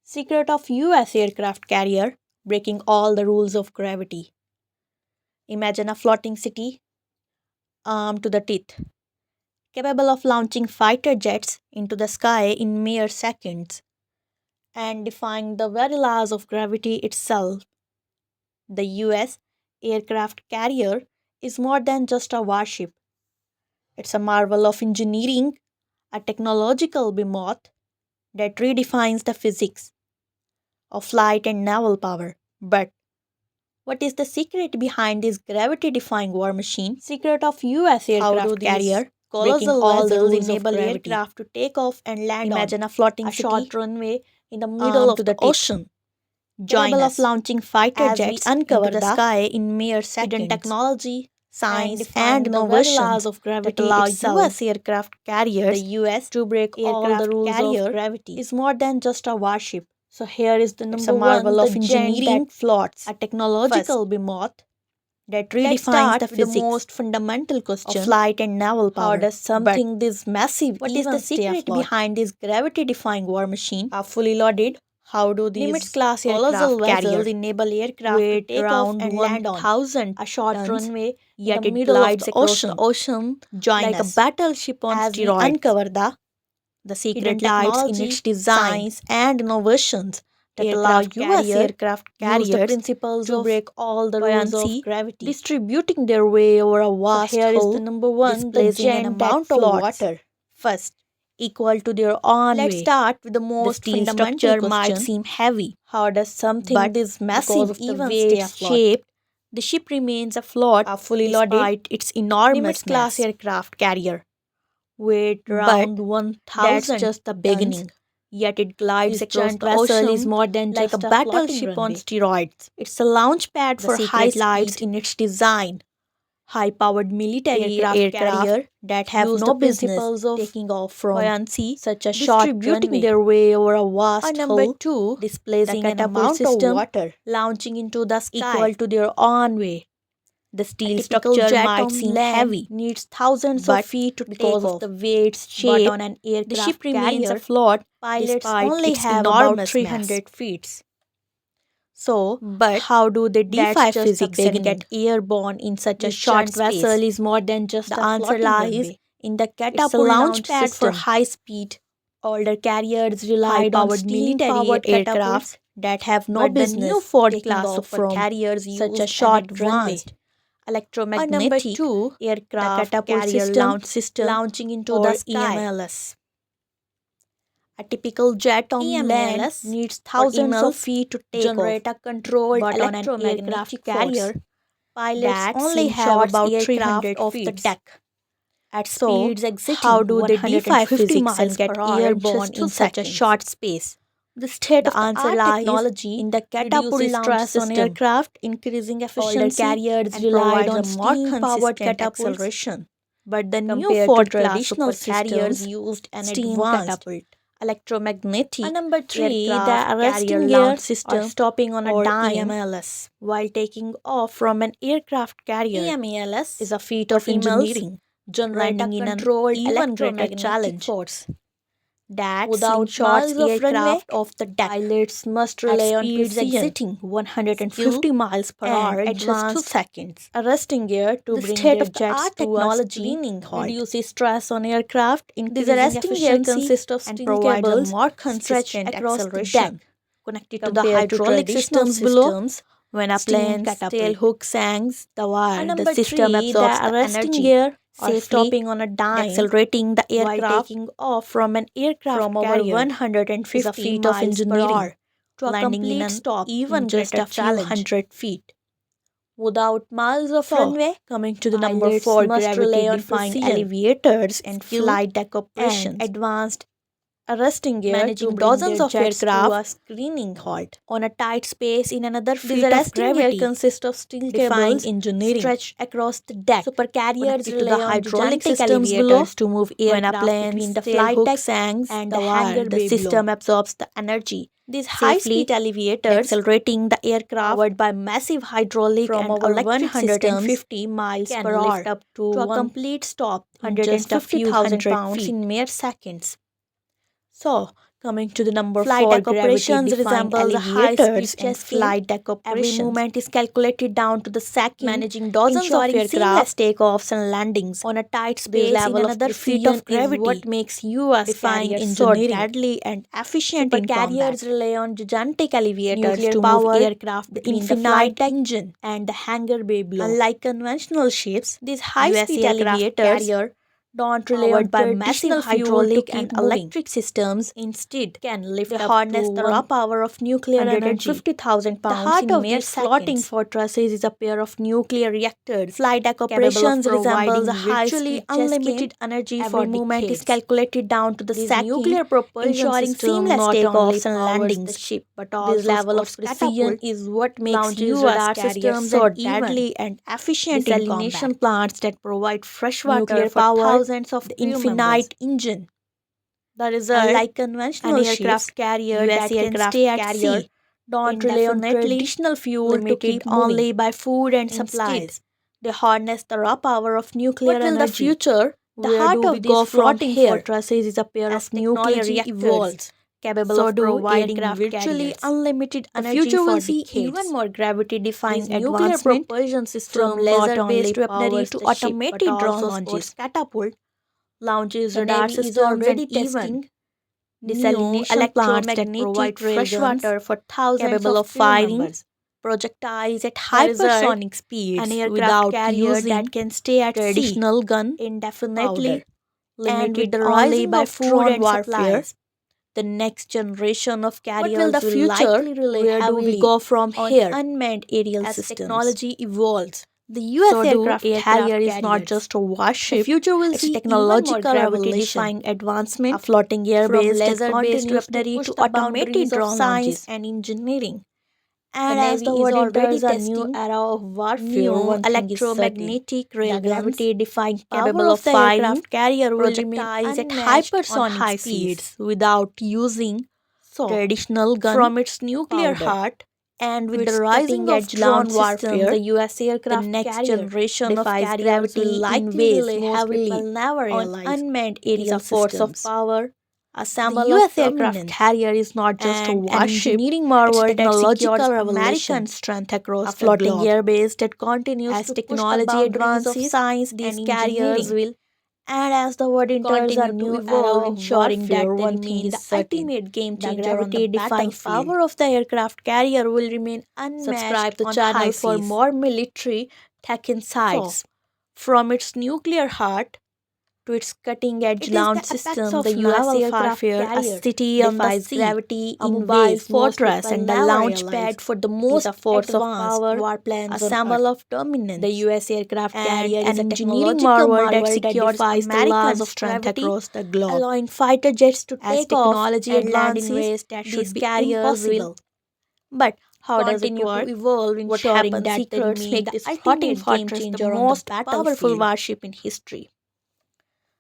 Secret of US aircraft carrier breaking all the rules of gravity. Imagine a floating city armed to the teeth, capable of launching fighter jets into the sky in mere seconds and defying the very laws of gravity itself. The US aircraft carrier is more than just a warship. It's a marvel of engineering, a technological behemoth that redefines the physics of flight and naval power. But what is the secret behind this gravity defying war machine? Secret of US aircraft carrier breaking colossal all the vessels rules of enable gravity. aircraft to take off and land Imagine on a floating a city short runway in the middle of to the the teeth, ocean, Join capable of us launching fighter as we jets uncover into the the sky in mere seconds. hidden technology, science, defying and the very innovations laws of that gravity allow itself. US aircraft carriers The US to break all the aircraft rules carrier of gravity is more than just a warship. So here is the It's number a marvel one, of the giant engineering, that floats, a technological First, behemoth that let's redefines start the with the physics most fundamental of question flight and naval power. how does But something this massive what is the even stay secret afloat? behind this gravity defying war machine? Are fully loaded? How do these Nimitz class colossal aircraft vessels carrier enable aircraft to weight take off around and land on 1,000 a short tons, runway yet in the it middle of glides the across the ocean? ocean Join like us a battleship on as we steroids. uncover the secret secret lies in technology, its design, science, and innovations that allow aircraft US carrier aircraft use the carriers principles to of break all the rules buoyancy, of gravity, distributing their way over a vast here is hull, the number one, the displacing an giant that amount of floats. water. First, equal to their own let's weight. start with the The most steel fundamental structure question. might seem heavy. How does something But this because massive of the even way stay it's afloat? shaped, the ship remains afloat fully loaded despite its enormous Nimitz class mass. aircraft carrier weight But around that's 1,000 just the tons, beginning. yet it glides This across giant the vessel ocean is more than like just a a floating battleship on runway. steroids. It's a launch pad The for secret high lies speed in its design. High-powered military aircraft carrier that have use no the business principles of taking off from buoyancy, such a short distributing runway. their way over a vast number hull, two, displacing the an catapult amount system, of water, launching into the sky. equal to their own weight. The steel typical structure jet might on seem land heavy, needs thousands but of feet to because take of off. the way it's But shaped, on an aircraft the ship carrier, remains afloat. pilots despite only its have about enormous 300 feet. So, But how do they that's defy just the physics and beginning. get airborne in such a This short giant space? vessel is more than just The a answer floating lies runway. in the It's a catapult launch launch pad for system. high speed. Older carriers relied on High-powered steam-powered military aircrafts that have no but the business new Ford taking class off of from carriers such a used short an runway. advanced Electromagnetic number two, aircraft catapult carrier system launch system launching into or the sky. EMLS. A typical jet on land EMLS needs thousands of emails feet to take generate off. a controlled But on an electromagnetic aircraft force. carrier, pilots that only slingshot have about aircraft 300 off the feet. deck. At So, speeds exiting how do they defy 150 physics miles and get per hour airborne just in 2 such a seconds? short space? The state The of the answer art lies technology in the catapult reduces launch stress on system. aircraft, increasing efficiency. Older carriers and relied provides on a more steam-powered consistent catapults, acceleration. but the new Compared to Ford class traditional supercarriers systems, used an steam advanced catapult, electromagnetic number three, aircraft the arresting carrier gear launch system or stopping on a or dime EMLS while taking off from an aircraft carrier EMLS is a feat or of emails engineering, generate a landing in an controlled even greater electromagnetic challenge. force That without slingshots miles of runway. aircraft off the deck. Pilots must At rely on speeds precision, exiting 150 miles per hour in just 2 advanced seconds. Arresting gear to The bring state their of the jets art to a technology screaming halt. reduces Reduces stress on aircraft, This increasing arresting gear efficiency, consists of and steel provides a cables more stretched consistent across the acceleration. deck. Connected to the Compared to hydraulic traditional systems below, systems, when a steam plane's catapult. tail hook sanks the wire, the number system three, absorbs the the arresting energy, gear or safely stopping on a dime, accelerating the while aircraft taking off from an aircraft from over carrier 150 is a feat of miles per engineering, hour to a landing in complete an stop even in just greater a few challenge. hundred feet. without miles of So, runway. coming to the number Pilots 4, must rely on gravity-defying precision, elevators and skill, flight deck and operations. advanced Arresting gear managing to bring dozens their of jets to a aircraft screening halt. on a tight space in another This feat of arresting gear gravity. consists of steel defying cables engineering stretched across the deck, Supercarriers connected to the rely on hydraulic gigantic systems below. elevators to move When a aircraft plane's between the tail flight hook deck sanks and the the wire, hangar the bay system below. absorbs the energy. These Safely high-speed elevators accelerating the aircraft powered by massive hydraulic from and over electric 150 systems miles can per lift hour up to to a 1 complete stop in just a few 150,000 hundred pounds feet. in mere seconds. So, Coming to the number Flight 4, deck operations gravity-defying resembles a high-speed elevators and chess game. flight deck Every operations. movement is calculated down to the second, Managing dozens of ensuring seamless aircraft takeoffs and landings on a tight This space level in of another feat precision of gravity is what makes U.S. defying carriers so engineering. deadly and efficient in Supercarriers combat. rely on gigantic elevators Nuclear to power, move aircraft the between the infinite flight deck engine, and the hangar bay below. unlike conventional ships, These U.S. high-speed aircraft elevators carrier don't rely on powered by traditional massive fuel to hydraulic keep and moving. electric systems Instead, can lift they up harness to the raw power of nuclear energy. 150,000 The pounds heart in of mere these floating seconds. fortresses is a pair of nuclear reactors. Flight deck Capable of operations resembles providing a virtually high-speed chess game. unlimited energy Every for movement is decades. calculated down to the This second, nuclear propulsion ensuring system seamless not only takeoffs and powers landings. the ship but This also level of scores precision catapult, is what makes launches, U.S. radar carriers systems, so and even deadly and efficient in combat. desalination plants that provide fresh water Nuclear for power, thousands of the crew members. infinite engine. The result, Unlike conventional an ships, aircraft carrier U.S. that can aircraft stay at carrier sea don't rely on indefinitely traditional fuel to limited keep only moving. by food and Instead, supplies. they harness the raw power of nuclear What will the energy. future, the Where heart do of we these go from floating here? fortresses is a pair As of nuclear technology reactors evolves, capable so of do providing aircraft virtually carriers. unlimited The energy future for will see decades. even more gravity-defying This nuclear advancement, propulsion from system laser-based not only weaponry powers to the ship, but automated drone also launches, supports catapult, launches, the radar Navy is systems, already and even testing new desalination plants that electromagnetic provide fresh railguns water for thousands capable of of crew firing members. projectiles at The result, hypersonic an speeds aircraft without carrier using that can stay at sea traditional gun indefinitely, powder. and with Limited the only rising by of food drone and warfare, supplies. the next generation of What will carriers the will future, likely rely where do we heavily go from on here? unmanned aerial As systems. technology evolves, the So U.S. do aircraft carrier is not carriers. just a The warship, future will it's see a even more technological revolution. gravity-defying advancement, A floating from air-based and laser-based continues to weaponry push to the automated boundaries of drone science launches. and engineering. The And as the Navy is world already enters a new testing era of warfare, new one thing is certain. electromagnetic The railguns gravity-defying capable power of of the firing aircraft carrier will remain projectiles at unmatched on hypersonic high speeds speeds without using So, traditional gun from its nuclear powder. heart And to with its the rising of cutting-edge drone launch systems, warfare, the U.S. the aircraft next carrier generation of defies carriers gravity will in likely ways rely most heavily people never on realize. unmanned It is aerial a force of systems. power, a The symbol U.S. of aircraft dominance, carrier is not just a and an warship, engineering it's a marvel that technological secures revolution. American strength across A the floating globe. airbase that continues As to push the technology boundaries of advances, science these and carriers engineering. will And as the world enters a continue to new era evolve, of ensuring that warfare, they one thing remain is the certain. ultimate game The changer on the gravity-defying battlefield. power of the aircraft carrier will remain unmatched Subscribe the on channel high for seas. more military tech insights. From its nuclear heart to its cutting-edge It is launch the apex system, of the U.S. naval aircraft warfare, carrier a city on the defies sea, gravity a in mobile ways most fortress people and a never launch realize. pad for the It is most a force of advanced power, warplanes a on symbol Earth. of dominance. The U.S. aircraft and carrier an is a engineering technological marvel that marvel secures defies the American laws of strength gravity, across the globe. allowing fighter jets to As take off technology and land in advances, ways that these should be carriers impossible. will But how does it Continue to work? evolve, What ensuring happens that they secrets remain make the this floating ultimate game fortress the changer on the most powerful battlefield. warship in history.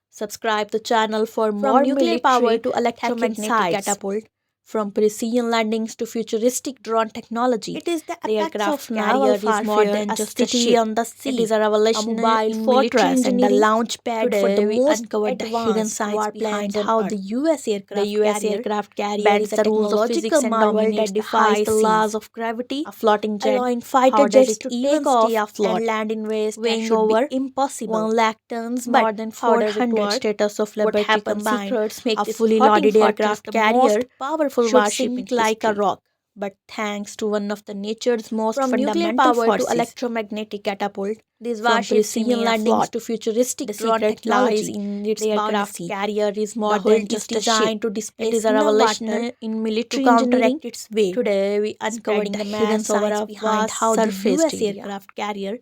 Subscribe the channel for From more nuclear power military to tech electromagnetic insights. catapult, From precision landings to futuristic drone technology, it is the the apex aircraft of naval carrier is more warfare, than a just a city ship. on the sea, It is a a revelation mobile in military fortress and a engineering. launch pad for the Today, we most uncovered the hidden advanced science behind warplanes on how Earth. the U.S. The aircraft U.S. carrier aircraft carrier bends is a the rules of physics technological and marvel dominates that the high defies the seas. laws of gravity. A floating jet, Allowing fighter how does jets it to even take off stay afloat, and land in ways that weighing should over be impossible. 1 lakh tons, But more than how does it 400 work? status of What laboratory happens combined. secrets make A this fully floating loaded fortress aircraft the carrier most powerful should warship in sink like a history. rock, but thanks to one of the nature's most From nuclear fundamental power forces, to electromagnetic catapult, these from warships precision remain landings afloat. to futuristic The drone secret lies technology, in its the aircraft buoyancy. carrier is The more hull than is just a ship. designed to It displace is a enough revelation water in to military counteract engineering. its weight. Today, we uncovered Spreading the the hidden mass over science a behind vast how the surface U.S. area. aircraft carrier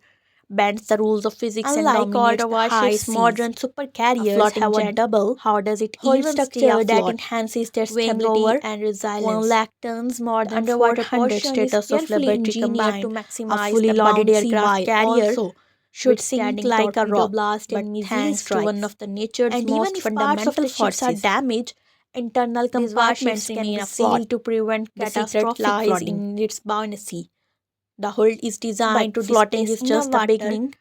bends the rules of physics and Unlike dominates other the high warships, seas. modern A supercarriers floating have a jet, double how does it hull even stay structure that afloat? enhances their Weighing stability over and 1 resilience. lakh tons, more The than underwater 400 portion is status of carefully laboratory engineered to combined. A maximize fully the loaded bouncy aircraft while carrier also should sink withstanding like a torpedo rock, blast but and missile thanks to one strikes. of the nature's And even most if parts of fundamental the ships are forces, damaged, internal these compartments warships can remain be afloat. sealed to prevent The secret catastrophic lies flooding. in its buoyancy. The hull is designed But to floating displace is just the water beginning.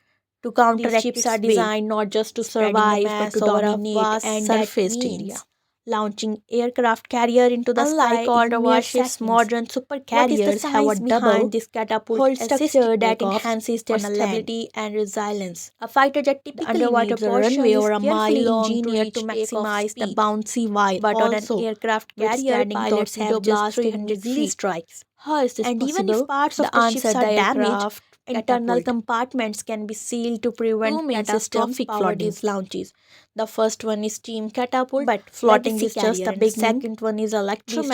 to These counteract ships its are weight, designed not just to spreading the survive but mass to over a dominate, vast and that surface means area. launching aircraft carrier into the Unlike sky all in the mere warships, seconds. modern super What is the carriers have a science behind double this catapult hold structure structure that that enhances their on a land. stability and resilience? A fighter jet The typically underwater needs a portion runway is or a mile carefully long to engineered to reach takeoff maximize the speed. bouncy while But on an also, aircraft with carrier, standing pilots have just blast 300 easily feet. strikes. How is this And even possible? if parts The of the answer: ships are the damaged, aircraft internal catapult. compartments can be sealed to prevent Two main systems catastrophic power flooding. these launches. The first one is steam catapult, But floating legacy is just carrier, the and the beginning. second one is These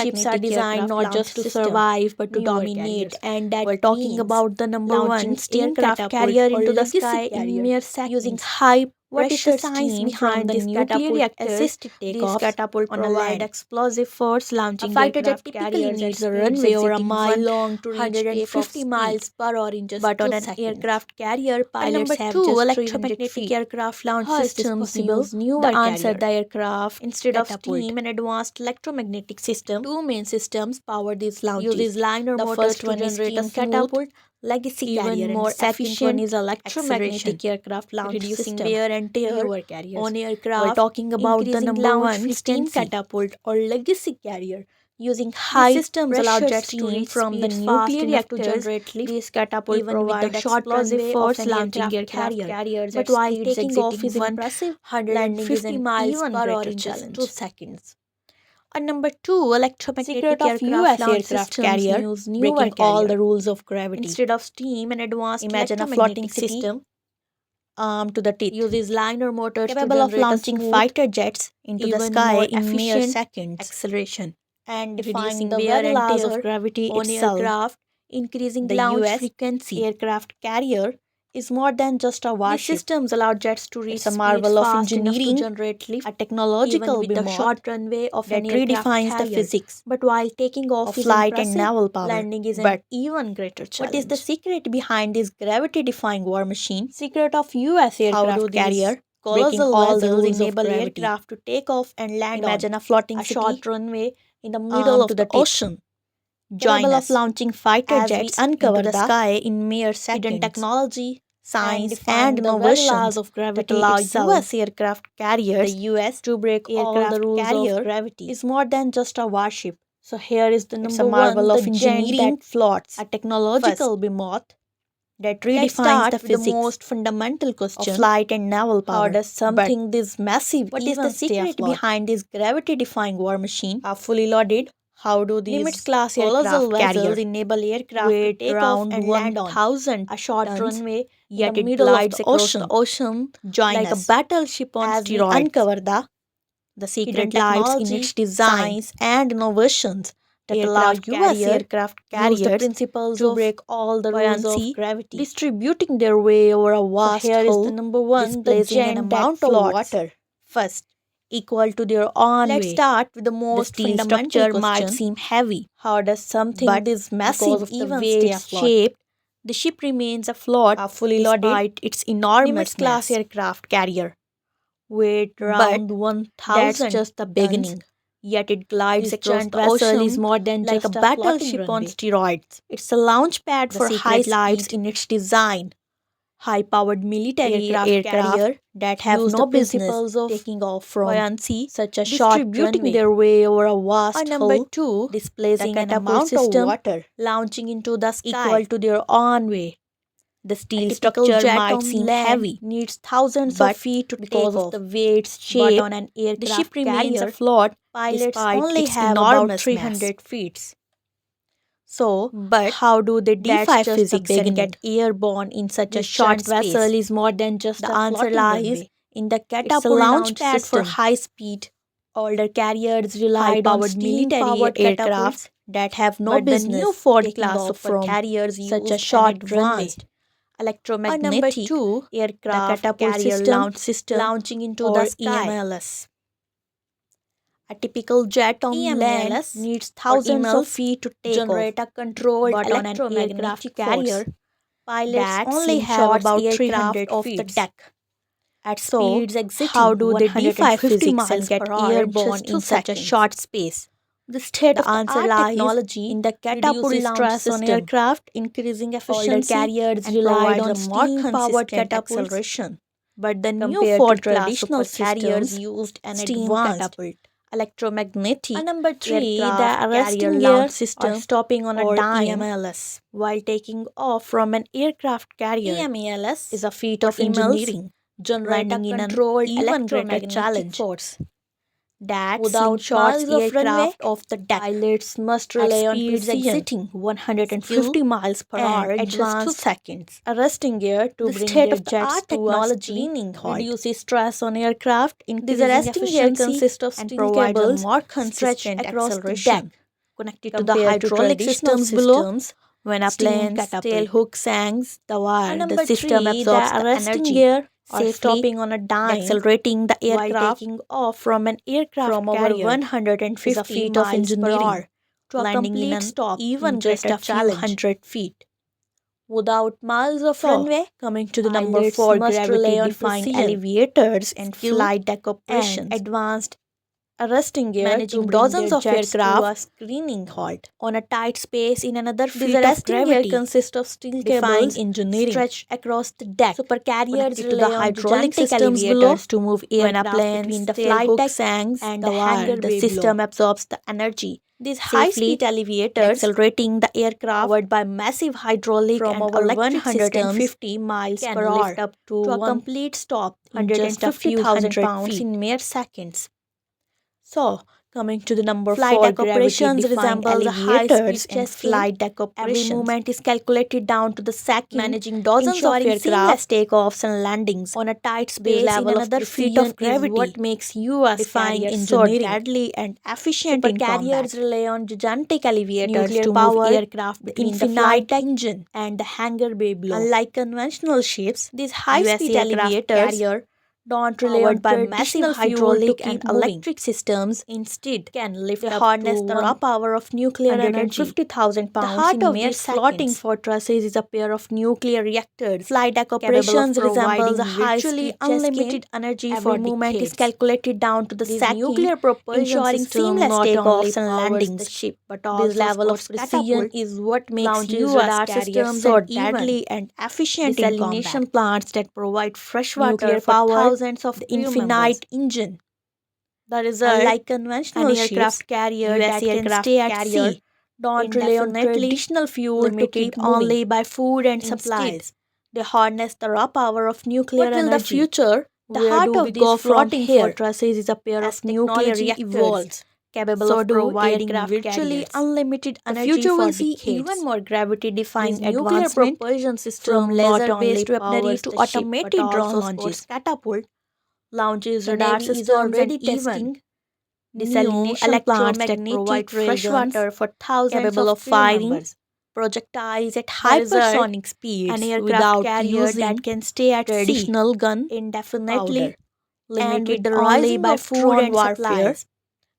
ships are electromagnetic designed aircraft not launch just to system, survive but to newer dominate, carriers. and that We're talking means about the number launching one steam aircraft catapult carrier or into the legacy sky in carrier mere using seconds. high What is the pressure science steam behind from the this nuclear catapult reactors. assisted These takeoffs catapult on a provide land? Explosive force a launching fighter jet aircraft typically carriers at needs a speeds runway or a exceeding mile long to reach 150 takeoff miles speed. per hour in just But on 2 an seconds. aircraft carrier, And pilots number have two, just 300 electromagnetic feet. aircraft launch How is this systems possible? use newer The answer: carrier. the aircraft Instead of catapult. steam and advanced electromagnetic system, Two main systems power these launches. uses liner The motors first to one is generate a steam smooth, catapult, legacy even carrier, and more the second one efficient is electromagnetic acceleration, aircraft launch reducing system. wear and tear Newer carriers. on We're aircraft, talking about the increasing number launch one steam frequency. catapult or legacy carrier using These high systems allow pressure jets to steam reach from the speeds fast nuclear enough to reactors. generate lift, These catapult even with provide the a short explosive runway force of an launching aircraft aircraft carriers But at while speeds taking off is exceeding 150 landing is an miles even per hour greater in just challenge. 2 seconds. And number two, electromagnetic Secret of aircraft US launch aircraft systems carrier use newer breaking all the carrier. rules of gravity. Instead of steam and advanced Imagine a floating electromagnetic city system, armed to the teeth, uses liner motors to capable of generate a launching smooth, fighter jets into the even sky more in mere efficient seconds acceleration, and reducing defying the wear very and laws of tear gravity on itself. aircraft, increasing The launch US frequency. aircraft carrier is more than just a These warship. systems allow jets to reach It's a speeds marvel of fast enough to engineering, generate lift, a even technological with the behemoth short runway of that an aircraft redefines the carrier. physics But while taking off of is flight and impressive, naval power. landing is an But even greater what is the challenge. secret behind this gravity-defying war machine? Secret of US How do aircraft these carrier breaking colossal all the vessels rules of enable gravity. aircraft to take off and land Imagine on a floating a city short runway in the middle of to the the teeth, ocean? Join capable of us launching fighter as we jets uncover into the the sky in mere hidden seconds. technology, Science and and the very laws innovations of that gravity allow itself. US aircraft The carriers US to break all the aircraft rules of carrier gravity is more than just a warship. So here is the It's a number one, marvel the of giant engineering, that floats, a a technological technological behemoth that Let's redefines start the with the physics most fundamental of question. flight and naval How power. does But something this massive what is even the stay secret afloat? behind this gravity-defying war machine? A fully loaded, How do Nimitz these class colossal aircraft vessels carrier enable aircraft to weight take off around and land on 1,000 a short tons, runway in yet the it middle of glides the across the ocean Join like a us battleship on as we steroids? uncover the Hidden secret lies in technology, its design, science, and innovations that allow aircraft US carrier aircraft use the carriers principles to of break all the rules of buoyancy, gravity, distributing their way over a So vast here is the hull, number one, the displacing an giant that amount of floats. water first equal to their own Let's weight. start with the The most steel fundamental structure might question. seem heavy, How does something but this because massive of the even way stay it's afloat? shaped, the ship remains afloat A fully loaded despite its enormous Nimitz class mass. Aircraft carrier Weight but around that's 1,000 just the tons, beginning. Yet it glides this across giant the vessel ocean is more than like a just a floating battleship on runway. steroids. It's a launch pad The for high secret lies speed, in its design. high-powered military Aircraft carrier that have use no the business principles of taking off from buoyancy, such a short distributing runway, their way over a vast or number hull, two, displacing the an catapult amount of system water, launching into the equal sky. to their own weight. The A steel typical structure jet might on seem land heavy, needs thousands but of feet to because take of off. the way it's But shaped, on an the ship aircraft remains carrier, afloat pilots despite only its have about enormous 300 mass. feet. So, But how do they that's defy just the physics and beginning. get airborne in such a This short giant vessel space? is more than just The a answer floating lies runway. in the It's a catapult launch pad for system. high speed. Older carriers relied on High-powered military steam-powered aircrafts catapults, that have no but the business new Ford taking class off super from carriers such used a an short runway. advanced Or number electromagnetic two, the aircraft catapult carrier launch system launching into or the sky. EMLS. A typical jet on land EMLS needs thousands of feet to generate take a controlled off, but on an electromagnetic aircraft carrier carrier, pilots that only have slingshots about aircraft 300 off the feet. deck at So, speeds exceeding how do they defy 150 physics miles and get per hour in airborne just 2 in such a seconds. short space? The The state-of-the-art answer lies technology in the catapult reduces launch stress on system. aircraft, increasing Older efficiency carriers and relied provides on a more steam-powered consistent catapults, acceleration but the new compared to Ford class traditional super carriers systems. used an Steam advanced catapult electromagnetic And number 3, the aircraft carrier arresting launch gear system or stopping on a or dime EMLS while taking off from an aircraft carrier EMALS is a feat of emails engineering, generate a landing in an controlled even greater electromagnetic challenge. force That without slingshots miles of runway. aircraft off the deck. Pilots must At rely on speeds precision, exiting skill, 150 miles per and hour in just 2 advanced seconds. arresting gear to The bring their jets state-of-the-art to a technology screening halt. reduces stress on aircraft, This increasing arresting gear efficiency, consists of and steel provides a cables more stretched consistent across the acceleration. deck Connected to the compared to hydraulic traditional systems below, systems when a steam plane's tail catapult. hook sanks the And wire, the number system 3, the absorbs the arresting energy gear or safely, stopping on a dime, accelerating the while aircraft taking off from an aircraft from over carrier 150 is a feat of miles per engineering, hour to a landing in complete an stop even in just greater a few challenge. hundred feet. Without miles of So, runway, coming to the number pilots 4, must rely on gravity-defying precision, elevators and skill, flight deck and operations, advanced arresting gear to managing bring dozens their of jets to a aircraft screening halt. on a tight space in another This feat of arresting gear gravity, consists of steel defying cables engineering, stretched across the deck. supercarriers Connected to the rely on hydraulic gigantic systems below. elevators to move When a aircraft plane's between the tail flight hook deck sanks and the the wire, hangar the bay system below. Absorbs the energy These safely, high-speed elevators, accelerating the aircraft powered by massive hydraulic from and over electric 150 systems, miles can per lift hour up to to a one complete stop in just a 150,000 few hundred pounds feet in mere seconds. So, coming to the number Flight 4, deck operations gravity-defying resembles a elevators high-speed and chess game. flight deck Every operations, movement is calculated down to the second, managing dozens of ensuring aircraft seamless takeoffs and landings on a tight this space in level of another feat of precision gravity is what makes US defying carriers so engineering. deadly and efficient in Supercarriers combat. rely on gigantic elevators Nuclear to move power, aircraft the between the infinite flight deck engine, and the hangar bay below. unlike conventional ships, These US high-speed aircraft elevators carrier don't rely on powered by traditional massive fuel to hydraulic keep and moving. electric systems Instead, can lift they up harness to the raw power of nuclear energy. 150,000 The pounds heart in of mere these floating seconds. fortresses is a pair of nuclear reactors. Flight deck Capable of operations resembles a providing virtually high-speed chess game. unlimited energy Every for movement is decades. calculated down to the These second, nuclear propulsion ensuring system seamless not only takeoffs and powers landings. the ship but This also level of scores precision catapult, is what makes launches, US radar carriers systems, so and even deadly and efficient in desalination combat. plants that provide fresh water Nuclear for power, thousands of the crew members. infinite engine. The result, Unlike an conventional aircraft ships, carrier US that can aircraft stay at carrier sea, don't rely on indefinitely traditional fuel to limited keep only moving. by food and Instead, supplies. they harness the raw power of nuclear What will the energy. future, the Where heart do of we these go from floating here? fortresses is a pair As of nuclear technology reactors evolves, capable so of do providing aircraft virtually carriers. unlimited The energy future for will see decades. even more gravity-defying These nuclear advancement propulsion from system not laser-based only weaponry powers to the ship, automated but drone also launches, scores catapult, launches, the radar Navy is systems, and already even testing new desalination plants that electromagnetic provide fresh railguns water for thousands capable of of crew firing members. projectiles at The result, hypersonic an speeds aircraft without carrier using that can stay at sea traditional gun indefinitely, powder. And with limited the only rising by of food drone and warfare, supplies.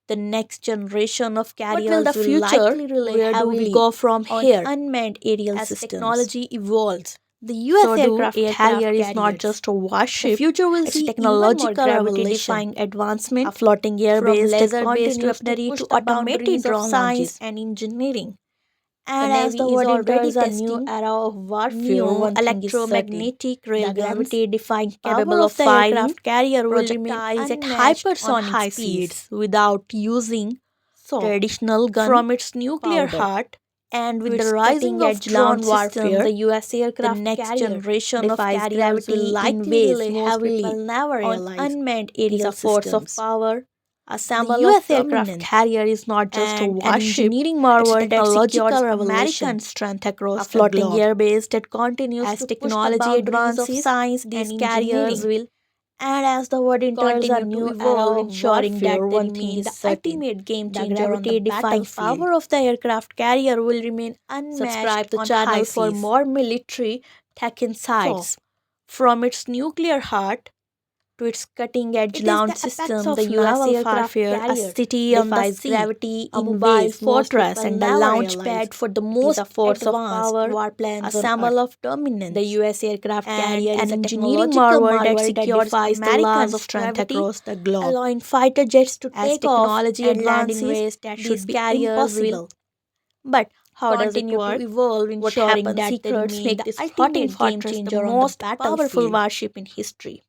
The next generation of what will carriers the will future, likely rely where do we heavily go from on here? unmanned aerial As systems. technology evolves, The so US do aircraft carrier is not carriers. just a The warship, future will it's see even more technological revolution. gravity-defying advancement, A floating from air-based laser-based continues to weaponry push to the automated boundaries of drone science launches. and engineering. And The as the Navy is world already enters a new testing era of warfare, new one thing is certain: electromagnetic the railguns gravity-defying capable power of of the firing aircraft carrier will remain projectiles at unmatched on hypersonic high speeds seas. without using So, traditional gun from its nuclear powder. heart And to with its the rising of cutting-edge drone launch systems, warfare, the US the aircraft next carrier generation of defies carriers gravity will in likely ways rely most heavily people never on realize. unmanned It is aerial a force of systems. power, a The symbol US of aircraft dominance, carrier is not just a and an warship, engineering it's marvel that technological secures revolution. American strength A across the floating globe. airbase that continues As to push the technology boundaries of advances, science these and carriers engineering. will, and as the world enters a Continue to new era evolve, of ensuring warfare, that they one thing remain is the certain: ultimate game the changer on the gravity-defying battlefield. power of the aircraft carrier will remain Subscribe unmatched the on channel high for seas. more military tech insights. So, from its nuclear heart to its cutting-edge It is launch the apex systems, of the US naval aircraft warfare, a carrier city on the defies sea, gravity a in mobile ways most fortress, people and a never launch realize. pad for the It is most a force of advanced power, warplanes a on symbol Earth. of dominance. The US aircraft and carrier an is a engineering technological marvel that secures defies the American laws of strength gravity, across the globe. allowing fighter jets to As take off technology and land in advances, ways that these should be carriers impossible. But how does it continue to work? evolve, What ensuring happens that they secrets remain make the this floating ultimate game fortress the changer on the most powerful battlefield. warship in history?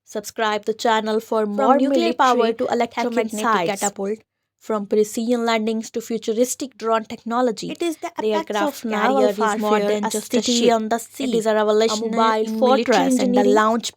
Subscribe the channel for From more nuclear power military to electromagnetic tech catapult, from precision landings to futuristic drone technology. it is the The apex aircraft of naval carrier is more warfare, than a just a city ship. on the It sea, is a a revolution mobile in military fortress, and a engineering. launch